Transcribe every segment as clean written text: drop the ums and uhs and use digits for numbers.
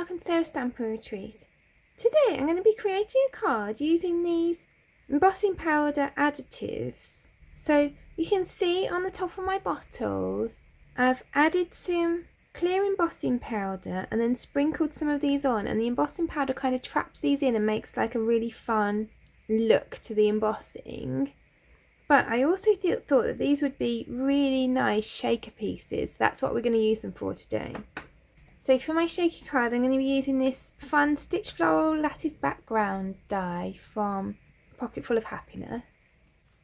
Mark and Sarah Stamping Retreat. Today I'm going to be creating a card using these embossing powder additives. So you can see on the top of my bottles I've added some clear embossing powder and then sprinkled some of these on, and the embossing powder kind of traps these in and makes like a really fun look to the embossing. But I also thought that these would be really nice shaker pieces. That's what we're going to use them for today. So for my shaker card, I'm going to be using this fun Stitch Floral Lattice background die from Pocketful of Happiness.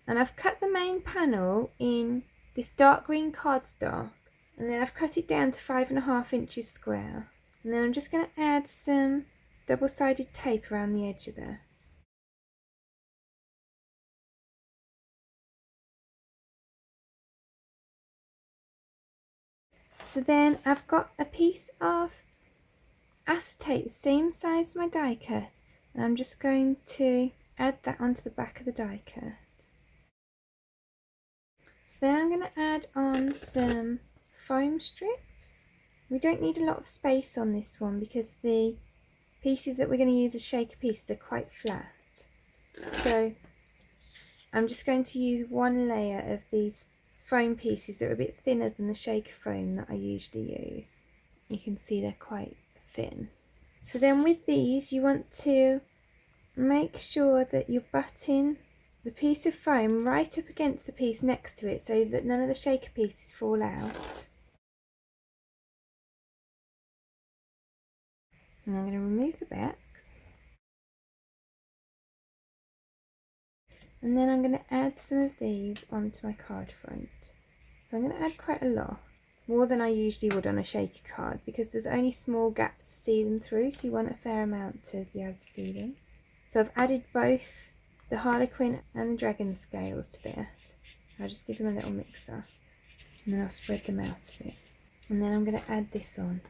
And I've cut the main panel in this dark green cardstock, and then I've cut it down to 5.5 inches square. And then I'm just going to add some double-sided tape around the edge of that. So then I've got a piece of acetate the same size as my die cut, and I'm just going to add that onto the back of the die cut. So then I'm going to add on some foam strips. We don't need a lot of space on this one because the pieces that we're going to use as shaker pieces are quite flat. So I'm just going to use one layer of these foam pieces that are a bit thinner than the shaker foam that I usually use. You can see they're quite thin. So then with these you want to make sure that you're butting the piece of foam right up against the piece next to it so that none of the shaker pieces fall out. And I'm going to remove the backs. And then I'm going to add some of these onto my card front. So I'm going to add quite a lot, more than I usually would on a shaker card, because there's only small gaps to see them through, so you want a fair amount to be able to see them. So I've added both the Harlequin and the dragon scales to that. I'll just give them a little mix up, and then I'll spread them out a bit. And then I'm going to add this on.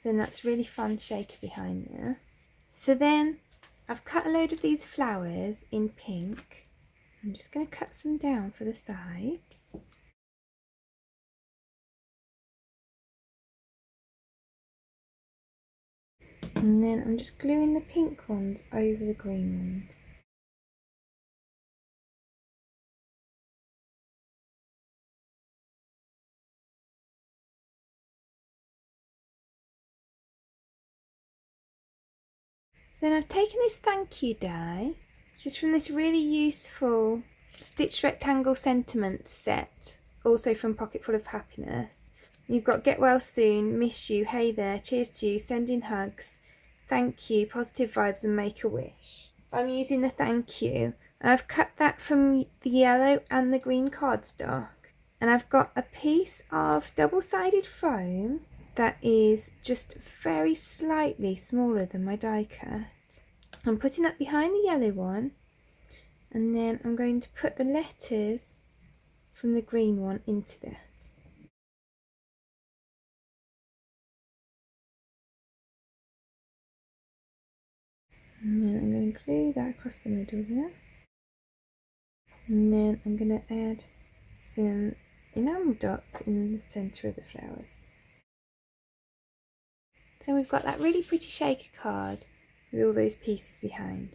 Then that's really fun shaker behind there. So then I've cut a load of these flowers in pink. I'm just going to cut some down for the sides. And then I'm just gluing the pink ones over the green ones. So then I've taken this thank you die, which is from this really useful Stitched Rectangle Sentiments set, also from Pocketful of Happiness. You've got Get Well Soon, Miss You, Hey There, Cheers to You, Sending Hugs, Thank You, Positive Vibes and Make a Wish. I'm using the thank you, and I've cut that from the yellow and the green cardstock. And I've got a piece of double-sided foam that is just very slightly smaller than my die cut. I'm putting that behind the yellow one, and then I'm going to put the letters from the green one into that. And then I'm going to glue that across the middle there. And then I'm going to add some enamel dots in the centre of the flowers. So we've got that really pretty shaker card with all those pieces behind.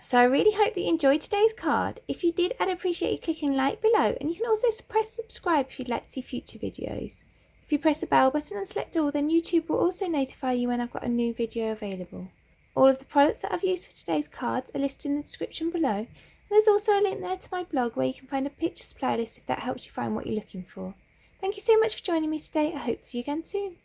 So I really hope that you enjoyed today's card. If you did, I'd appreciate you clicking like below, and you can also press subscribe if you'd like to see future videos. If you press the bell button and select all, then YouTube will also notify you when I've got a new video available. All of the products that I've used for today's cards are listed in the description below, and there's also a link there to my blog where you can find a picture supply list if that helps you find what you're looking for. Thank you so much for joining me today. I hope to see you again soon.